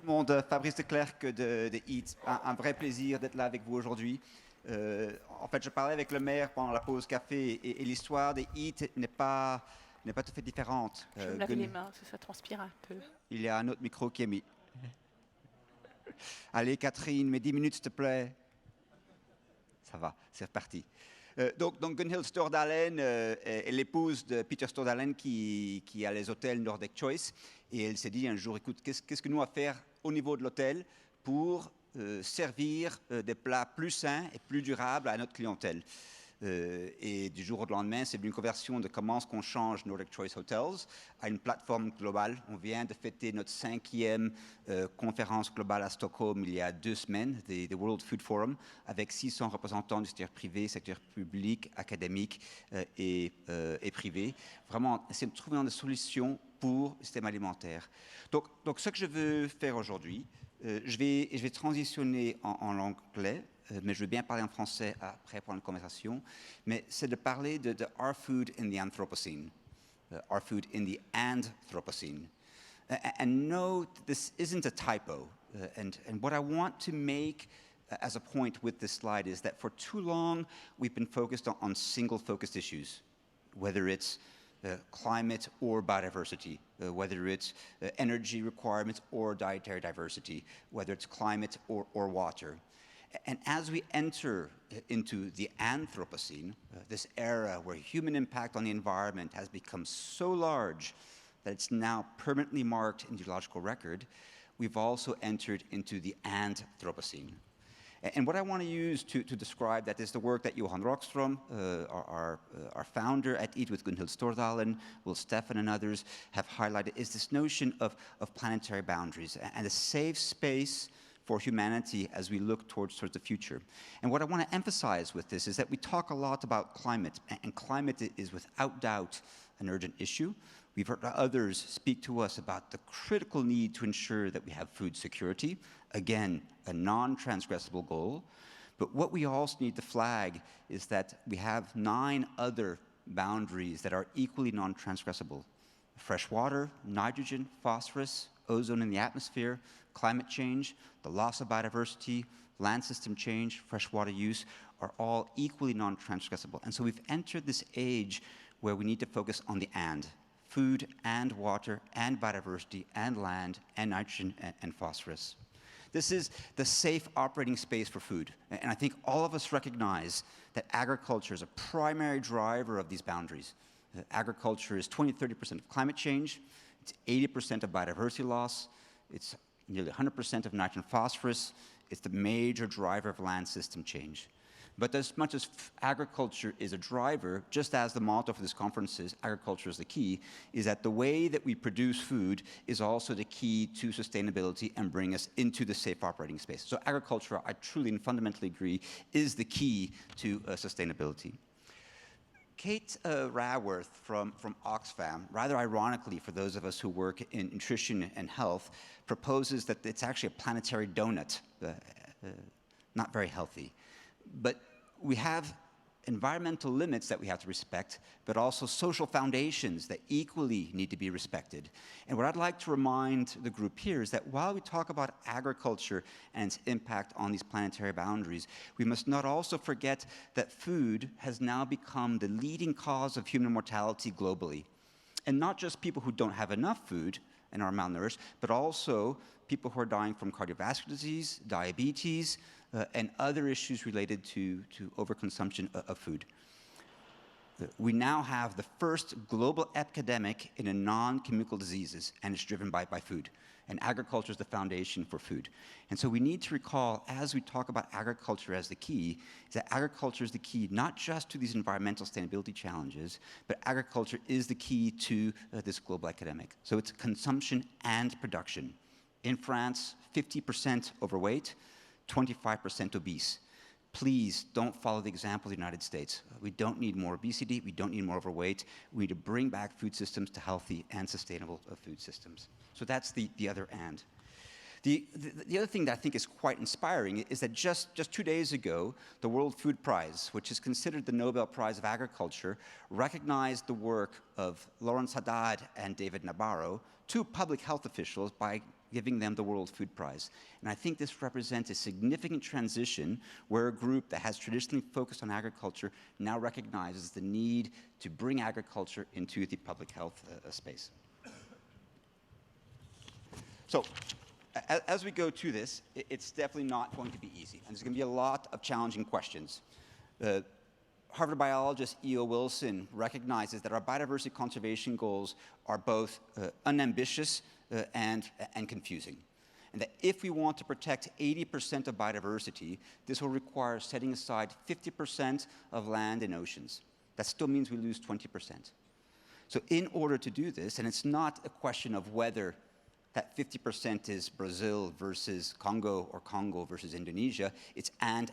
Monde, Fabrice DeClerck de Eat. Un vrai plaisir d'être là avec vous aujourd'hui. En fait, je parlais avec le maire pendant la pause café et l'histoire des Eat n'est pas tout à fait différente. Je vais me laver les mains, ça transpire un peu. Il y a un autre micro qui est mis. Allez, Catherine, mets 10 minutes, s'il te plaît. Ça va, c'est reparti. Donc Gunhild Stordalen est l'épouse de Peter Stordalen qui a les hôtels Nordic Choice. Et elle s'est dit un jour, écoute, qu'est-ce que nous à faire au niveau de l'hôtel pour servir des plats plus sains et plus durables à notre clientèle. Et du jour au lendemain, c'est une conversion de comment est-ce qu'on change Nordic Choice Hotels à une plateforme globale. On vient de fêter notre 5e conférence globale à Stockholm il y a 2 semaines, the World Food Forum, avec 600 représentants du secteur privé, secteur public, académique et privé. Vraiment, c'est de trouver des solutions pour le système alimentaire. Donc ce que je veux faire aujourd'hui, je vais transitionner en anglais, mais je veux bien parler en français après pour une conversation, mais c'est de parler de our food in the Anthropocene, our food in the Anthropocene. And note, this isn't a typo, and what I want to make as a point with this slide is that for too long we've been focused on single-focused issues, whether it's climate or biodiversity, whether it's energy requirements or dietary diversity, whether it's climate or water. And as we enter into the Anthropocene, this era where human impact on the environment has become so large that it's now permanently marked in geological record, we've also entered into the Anthropocene. And what I want to use to describe that is the work that Johan Rockström, our founder at Eat with Gunhild Stordalen, Will Stefan and others have highlighted, is this notion of planetary boundaries and a safe space for humanity as we look towards the future. And what I want to emphasize with this is that we talk a lot about climate, and climate is without doubt an urgent issue. We've heard others speak to us about the critical need to ensure that we have food security. Again, a non-transgressible goal. But what we also need to flag is that we have 9 other boundaries that are equally non-transgressible. Fresh water, nitrogen, phosphorus, ozone in the atmosphere, climate change, the loss of biodiversity, land system change, freshwater use are all equally non-transgressible. And so we've entered this age where we need to focus on the and. Food and water and biodiversity and land and nitrogen and phosphorus. This is the safe operating space for food. And I think all of us recognize that agriculture is a primary driver of these boundaries. Agriculture is 20-30% of climate change. It's 80% of biodiversity loss. It's nearly 100% of nitrogen phosphorus. It's the major driver of land system change. But as much as agriculture is a driver, just as the motto for this conference is, agriculture is the key, is that the way that we produce food is also the key to sustainability and bring us into the safe operating space. So agriculture, I truly and fundamentally agree, is the key to sustainability. Kate Raworth from Oxfam, rather ironically for those of us who work in nutrition and health, proposes that it's actually a planetary donut, not very healthy. But we have environmental limits that we have to respect, but also social foundations that equally need to be respected. And what I'd like to remind the group here is that while we talk about agriculture and its impact on these planetary boundaries, we must not also forget that food has now become the leading cause of human mortality globally. And not just people who don't have enough food and are malnourished, but also people who are dying from cardiovascular disease, diabetes, and other issues related to overconsumption of food. We now have the first global epidemic in non-chemical diseases, and it's driven by food. And agriculture is the foundation for food. And so we need to recall, as we talk about agriculture as the key, is that agriculture is the key not just to these environmental sustainability challenges, but agriculture is the key to this global epidemic. So it's consumption and production. In France, 50% overweight, 25% obese. Please don't follow the example of the United States. We don't need more obesity, we don't need more overweight. We need to bring back food systems to healthy and sustainable food systems. So that's the other and. The other thing that I think is quite inspiring is that just 2 days ago, the World Food Prize, which is considered the Nobel Prize of Agriculture, recognized the work of Lawrence Haddad and David Nabarro, 2 public health officials, by giving them the World Food Prize. And I think this represents a significant transition where a group that has traditionally focused on agriculture now recognizes the need to bring agriculture into the public health space. So, as we go to this, it's definitely not going to be easy, and there's going to be a lot of challenging questions. Harvard biologist E.O. Wilson recognizes that our biodiversity conservation goals are both unambitious and confusing, and that if we want to protect 80% of biodiversity, this will require setting aside 50% of land and oceans. That still means we lose 20%. So in order to do this, and it's not a question of whether that 50% is Brazil versus Congo or Congo versus Indonesia, it's and.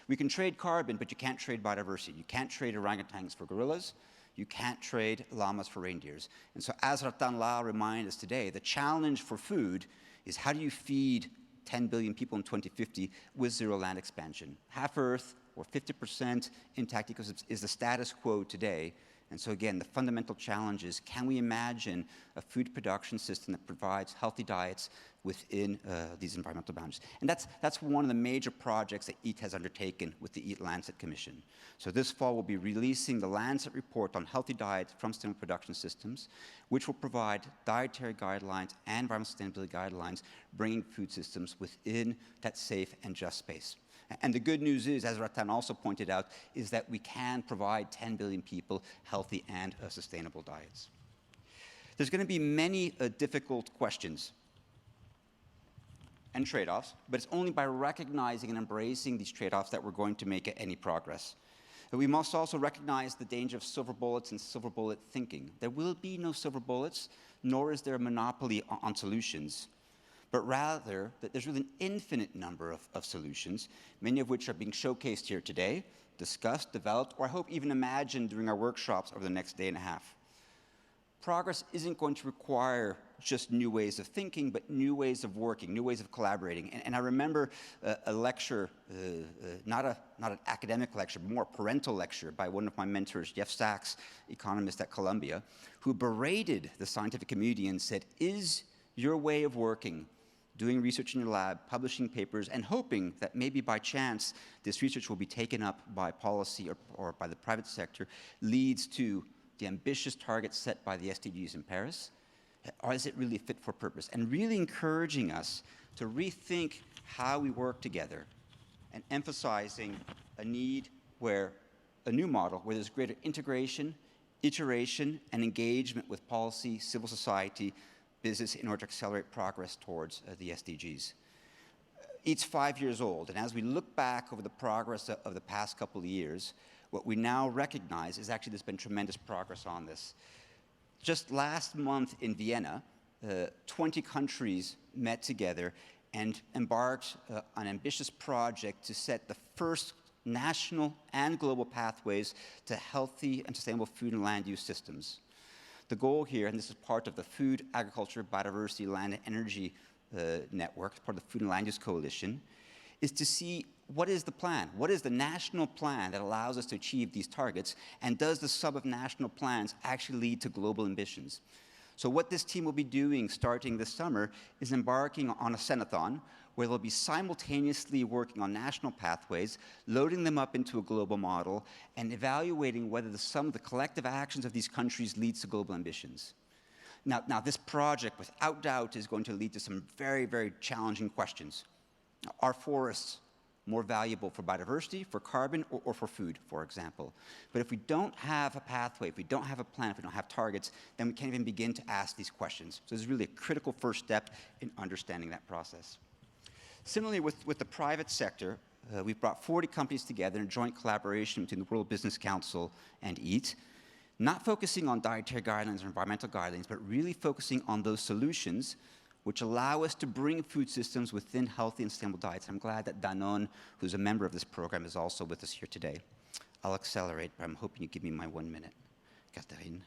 We can trade carbon, but you can't trade biodiversity. You can't trade orangutans for gorillas. You can't trade llamas for reindeers. And so as Ratan Lal reminded us today, the challenge for food is how do you feed 10 billion people in 2050 with zero land expansion? Half Earth or 50% intact ecosystems is the status quo today. And so again, the fundamental challenge is, can we imagine a food production system that provides healthy diets within these environmental boundaries? And that's one of the major projects that EAT has undertaken with the EAT Lancet Commission. So this fall, we'll be releasing the Lancet report on healthy diets from sustainable production systems, which will provide dietary guidelines and environmental sustainability guidelines, bringing food systems within that safe and just space. And the good news is, as Ratan also pointed out, is that we can provide 10 billion people healthy and sustainable diets. There's going to be many difficult questions and trade-offs, but it's only by recognizing and embracing these trade-offs that we're going to make any progress. And we must also recognize the danger of silver bullets and silver bullet thinking. There will be no silver bullets, nor is there a monopoly on solutions, but rather that there's really an infinite number of solutions, many of which are being showcased here today, discussed, developed, or I hope even imagined during our workshops over the next day and a half. Progress isn't going to require just new ways of thinking, but new ways of working, new ways of collaborating. And I remember a lecture, not an academic lecture, but more a parental lecture by one of my mentors, Jeff Sachs, economist at Columbia, who berated the scientific community and said, is your way of working, doing research in your lab, publishing papers, and hoping that maybe by chance this research will be taken up by policy or by the private sector, leads to the ambitious targets set by the SDGs in Paris? Or is it really fit for purpose? And really encouraging us to rethink how we work together and emphasizing a need where a new model where there's greater integration, iteration, and engagement with policy, civil society, business in order to accelerate progress towards the SDGs. It's 5 years old, and as we look back over the progress of the past couple of years, what we now recognize is actually there's been tremendous progress on this. Just last month in Vienna, 20 countries met together and embarked on an ambitious project to set the first national and global pathways to healthy and sustainable food and land use systems. The goal here, and this is part of the Food, Agriculture, Biodiversity, Land, and Energy Network, part of the Food and Land Use Coalition, is to see what is the plan? What is the national plan that allows us to achieve these targets? And does the sum of national plans actually lead to global ambitions? So what this team will be doing starting this summer is embarking on a Senathon where they'll be simultaneously working on national pathways, loading them up into a global model, and evaluating whether the sum of the collective actions of these countries leads to global ambitions. Now this project, without doubt, is going to lead to some very, very challenging questions. Are forests more valuable for biodiversity, for carbon, or for food, for example? But if we don't have a pathway, if we don't have a plan, if we don't have targets, then we can't even begin to ask these questions. So this is really a critical first step in understanding that process. Similarly, with the private sector, we've brought 40 companies together in a joint collaboration between the World Business Council and EAT, not focusing on dietary guidelines or environmental guidelines, but really focusing on those solutions which allow us to bring food systems within healthy and sustainable diets. I'm glad that Danone, who's a member of this program, is also with us here today. I'll accelerate, but I'm hoping you give me my 1 minute. Catherine.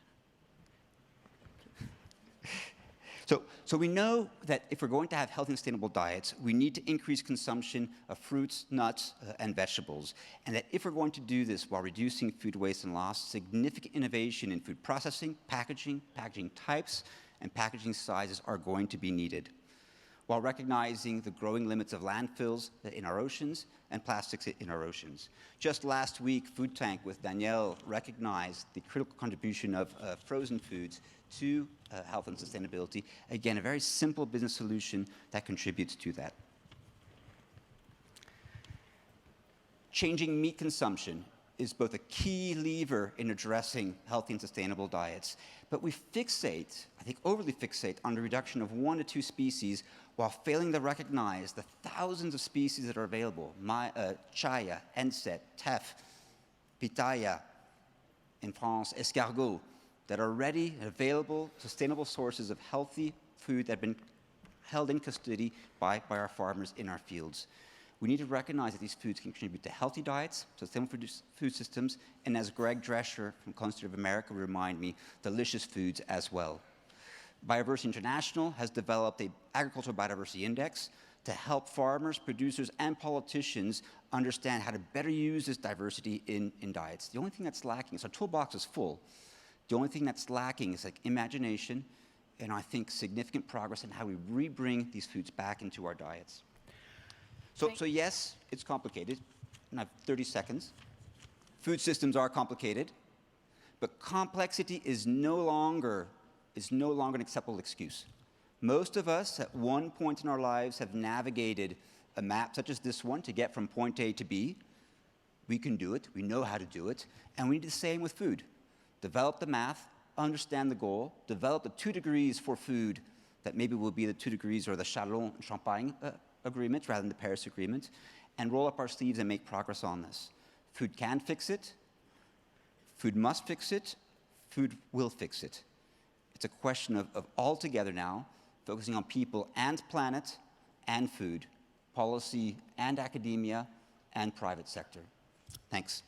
So we know that if we're going to have healthy and sustainable diets, we need to increase consumption of fruits, nuts, and vegetables. And that if we're going to do this while reducing food waste and loss, significant innovation in food processing, packaging, packaging types, and packaging sizes are going to be needed. while recognizing the growing limits of landfills in our oceans and plastics in our oceans. Just last week, Food Tank with Danielle recognized the critical contribution of frozen foods to health and sustainability. Again, a very simple business solution that contributes to that. Changing meat consumption is both a key lever in addressing healthy and sustainable diets, but we fixate, I think overly fixate, on the reduction of 1 to 2 species while failing to recognize the thousands of species that are available, chaya, enset, teff, pitaya, in France, escargot, that are ready and available, sustainable sources of healthy food that have been held in custody by our farmers in our fields. We need to recognize that these foods can contribute to healthy diets, sustainable food systems, and as Greg Drescher from Constitute of America remind me, delicious foods as well. Biodiversity International has developed an agricultural biodiversity index to help farmers, producers, and politicians understand how to better use this diversity in diets. The only thing that's lacking is our toolbox is full. The only thing that's lacking is like imagination and I think significant progress in how we re-bring these foods back into our diets. So yes, it's complicated, and I have 30 seconds. Food systems are complicated, but complexity is no longer an acceptable excuse. Most of us at one point in our lives have navigated a map such as this one to get from point A to B. We can do it, we know how to do it, and we need the same with food. Develop the math, understand the goal, develop the 2 degrees for food that maybe will be the 2 degrees or the Châlons-en-Champagne agreement rather than the Paris Agreement, and roll up our sleeves and make progress on this. Food can fix it, food must fix it, food will fix it. It's a question of all together now, focusing on people and planet and food, policy and academia and private sector. Thanks.